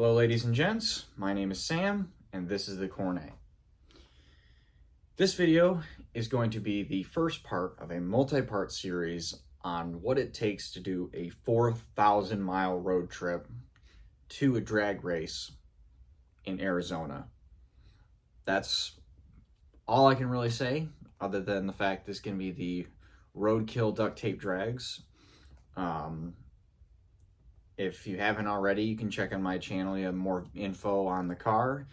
Hello ladies and gents, my name is Sam and this is the Cornet. This video is going to be the first part of a multi-part series on what it takes to do a 4,000 mile road trip to a drag race in Arizona. That's all I can really say, other than the fact this can be the roadkill duct tape drags. If you haven't already, you can check on my channel. You have more info on the car,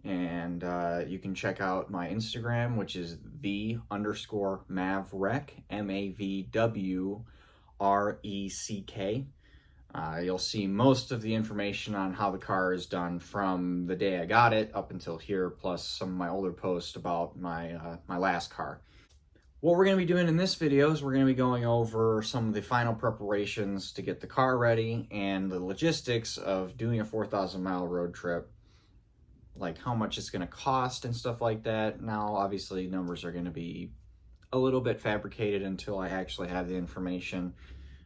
and you can check out my Instagram, which is _Mavrek, MAVWRECK. You'll see most of the information on how the car is done from the day I got it up until here, plus some of my older posts about my last car. What we're going to be doing in this video is we're going to be going over some of the final preparations to get the car ready and the logistics of doing a 4,000 mile road trip, like how much it's going to cost and stuff like that. Now, obviously, numbers are going to be a little bit fabricated until I actually have the information.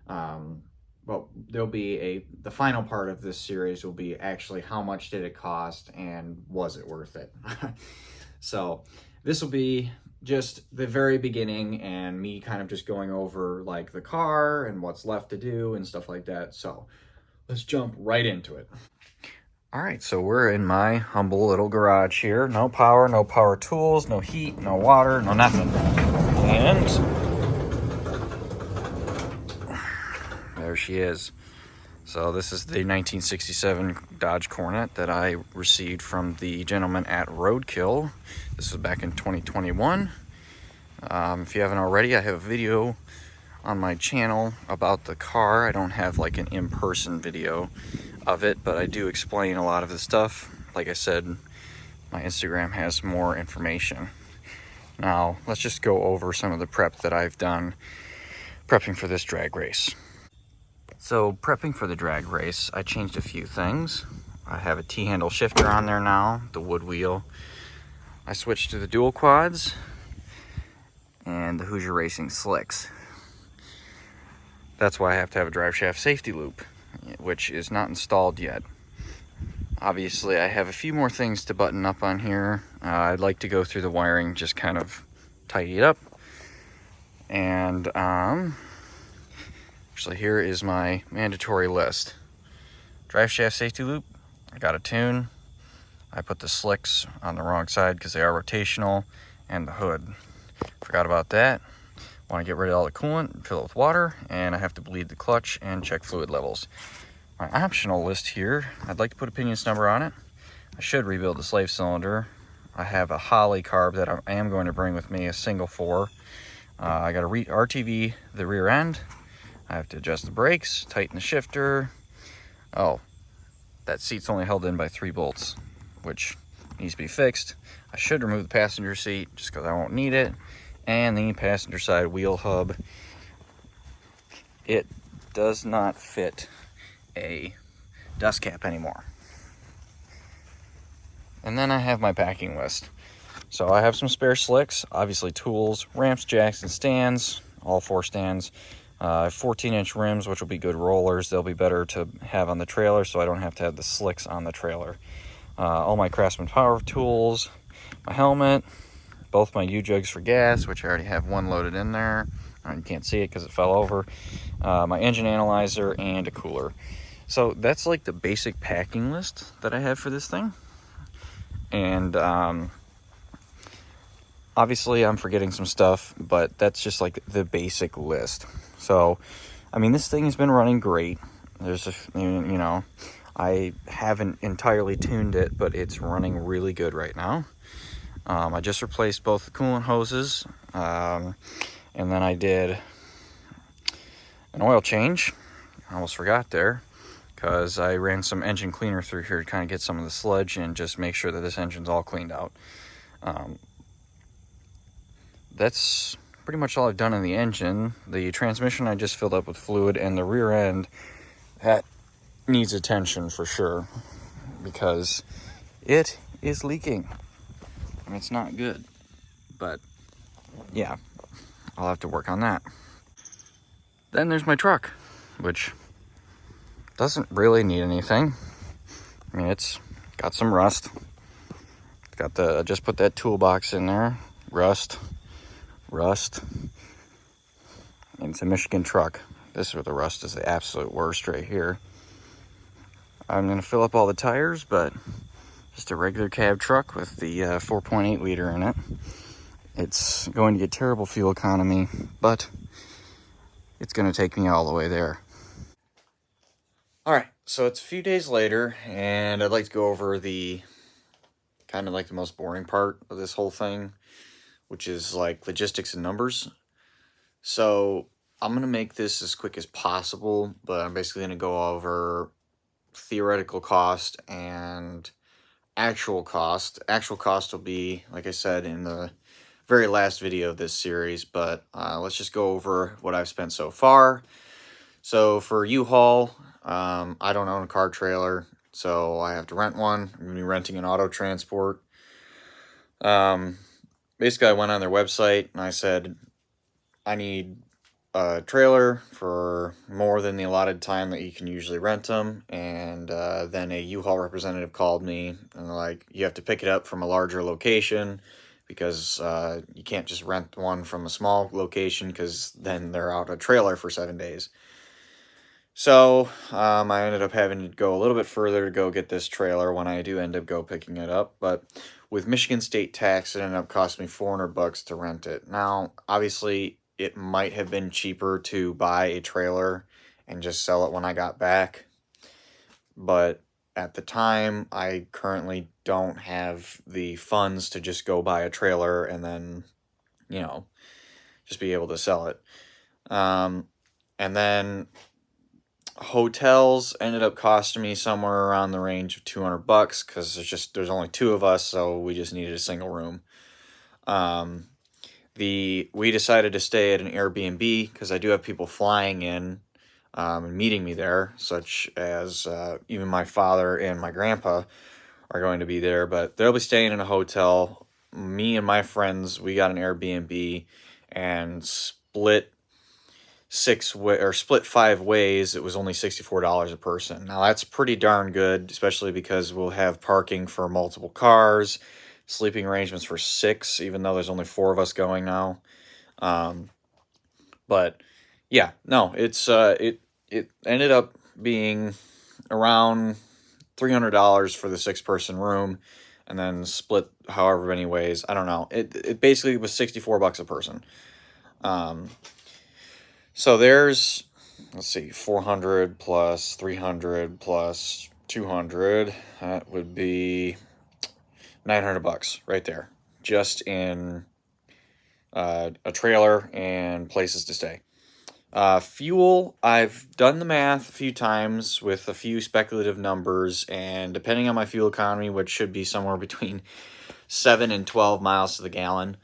But there'll be the final part of this series will be actually how much did it cost and was it worth it? So this will be just the very beginning and me kind of just going over like the car and what's left to do and stuff like that. So let's jump right into it. All right, so we're in my humble little garage here. No power tools, no heat, no water, no nothing. And there she is. So this is the 1967 Dodge Cornet that I received from the gentleman at Roadkill. This was back in 2021. If you haven't already, I have a video on my channel about the car. I don't have like an in-person video of it, but I do explain a lot of the stuff. Like I said, my Instagram has more information. Now, let's just go over some of the prep that I've done prepping for this drag race. So prepping for the drag race, I changed a few things. I have a T-handle shifter on there now, the wood wheel. I switched to the dual quads and the Hoosier Racing slicks. That's why I have to have a drive shaft safety loop, which is not installed yet. Obviously, I have a few more things to button up on here. I'd like to go through the wiring, just kind of tidy it up. And actually, here is my mandatory list. Drive shaft safety loop, I got a tune. I put the slicks on the wrong side because they are rotational, and the hood. Forgot about that. Want to get rid of all the coolant, fill it with water, and I have to bleed the clutch and check fluid levels. My optional list here, I'd like to put a pinions number on it. I should rebuild the slave cylinder. I have a Holley carb that I am going to bring with me, a single 4. I got to RTV the rear end. I have to adjust the brakes, tighten the shifter. Oh, that seat's only held in by 3 bolts, which needs to be fixed. I should remove the passenger seat just because I won't need it. And the passenger side wheel hub, it does not fit a dust cap anymore. And then I have my packing list. So I have some spare slicks, obviously tools, ramps, jacks, and stands, all 4 stands. 14-inch rims, which will be good rollers. They'll be better to have on the trailer, so I don't have to have the slicks on the trailer. All my Craftsman power tools, my helmet, both my U-jugs for gas, which I already have one loaded in there. You can't see it because it fell over. My engine analyzer, and a cooler. So that's like the basic packing list that I have for this thing. And obviously I'm forgetting some stuff, but that's just like the basic list. So, I mean, this thing has been running great. There's I haven't entirely tuned it, but it's running really good right now. I just replaced both the coolant hoses, and then I did an oil change. I almost forgot there, because I ran some engine cleaner through here to kind of get some of the sludge and just make sure that this engine's all cleaned out. That's pretty much all I've done in the engine. The transmission I just filled up with fluid, and the rear end, that needs attention for sure, because it is leaking and it's not good. But yeah, I'll have to work on that. Then there's my truck, which doesn't really need anything. I mean, it's got some rust. Got the, just put that toolbox in there. Rust. And it's a Michigan truck. This is where the rust is the absolute worst right here. I'm gonna fill up all the tires, but just a regular cab truck with the 4.8 liter in it. It's going to get terrible fuel economy, but it's gonna take me all the way there. All right, so it's a few days later, and I'd like to go over the kind of like the most boring part of this whole thing, which is like logistics and numbers. So I'm going to make this as quick as possible, but I'm basically going to go over theoretical cost and actual cost. Actual cost will be, like I said, in the very last video of this series, but let's just go over what I've spent so far. So for U-Haul, I don't own a car trailer, so I have to rent one. I'm going to be renting an auto transport. Basically, I went on their website and I said, I need a trailer for more than the allotted time that you can usually rent them. And then a U-Haul representative called me and they're like, you have to pick it up from a larger location because you can't just rent one from a small location because then they're out a trailer for 7 days. So I ended up having to go a little bit further to go get this trailer when I do end up picking it up. But with Michigan state tax, it ended up costing me $400 to rent it. Now, obviously, it might have been cheaper to buy a trailer and just sell it when I got back. But at the time, I currently don't have the funds to just go buy a trailer and then, you know, just be able to sell it. And then hotels ended up costing me somewhere around the range of $200 because there's only two of us, so we just needed a single room. We decided to stay at an Airbnb because I do have people flying in and meeting me there, such as even my father and my grandpa are going to be there, but they'll be staying in a hotel. Me and my friends, we got an Airbnb and split 5 ways. It was only $64 a person. Now that's pretty darn good, especially because we'll have parking for multiple cars, sleeping arrangements for 6, even though there's only 4 of us going now. But yeah, no, it ended up being around $300 for the 6-person room, and then split however many ways. I don't know. It basically was $64 a person. So there's, let's see, 400 plus 300 plus 200. That would be $900 right there, just in a trailer and places to stay. Fuel, I've done the math a few times with a few speculative numbers, and depending on my fuel economy, which should be somewhere between 7 and 12 miles to the gallon,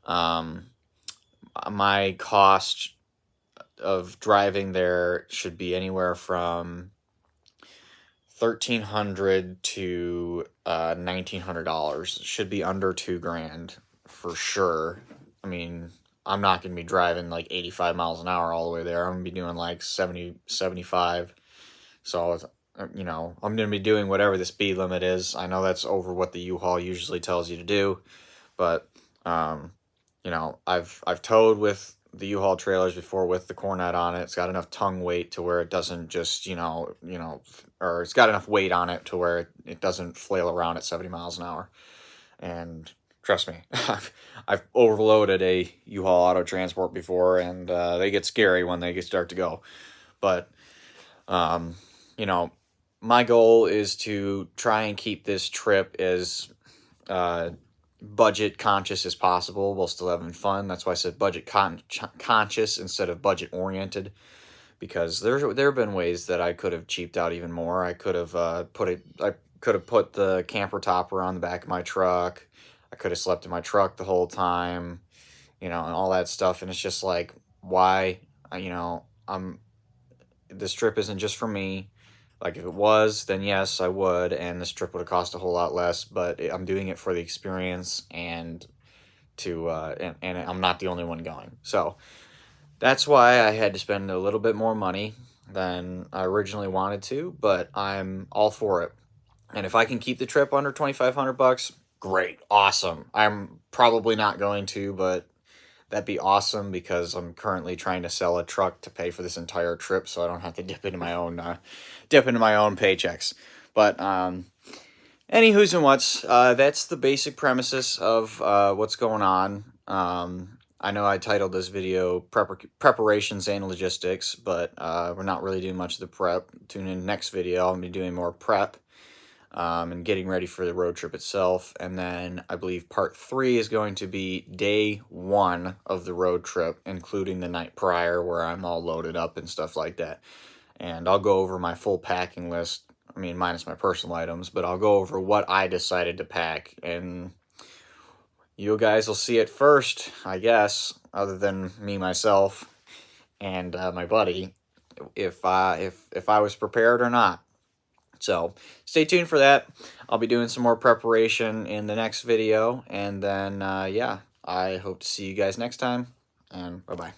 my cost of driving there should be anywhere from $1,300 to $1,900. It should be under $2,000 for sure. I mean, I'm not going to be driving like 85 miles an hour all the way there. I'm going to be doing like 70, 75. So, you know, I'm going to be doing whatever the speed limit is. I know that's over what the U-Haul usually tells you to do, but you know, I've towed with the U-Haul trailers before with the Cornet on it. It's got enough tongue weight to where it doesn't just, or it's got enough weight on it to where it doesn't flail around at 70 miles an hour. And trust me, I've overloaded a U-Haul auto transport before, and they get scary when they start to go. But, you know, my goal is to try and keep this trip as budget conscious as possible while still having fun. That's why I said budget conscious instead of budget oriented, because there have been ways that I could have cheaped out even more. I could have put the camper topper on the back of my truck. I could have slept in my truck the whole time, and all that stuff. And it's just like, why? This trip isn't just for me. Like, if it was, then yes, I would, and this trip would have cost a whole lot less, but I'm doing it for the experience and and I'm not the only one going. So that's why I had to spend a little bit more money than I originally wanted to, but I'm all for it. And if I can keep the trip under 2,500 bucks, great, awesome. I'm probably not going to, but that'd be awesome because I'm currently trying to sell a truck to pay for this entire trip, so I don't have to dip into my own paychecks. But anywho's and what's, that's the basic premises of what's going on. I know I titled this video Preparations and Logistics, but we're not really doing much of the prep. Tune in next video, I'll be doing more prep and getting ready for the road trip itself. And then I believe part 3 is going to be day 1 of the road trip, including the night prior where I'm all loaded up and stuff like that. And I'll go over my full packing list. I mean, minus my personal items, but I'll go over what I decided to pack, and you guys will see it first, I guess, other than me, myself, and my buddy, if I was prepared or not. So stay tuned for that. I'll be doing some more preparation in the next video, and then yeah, I hope to see you guys next time, and bye-bye.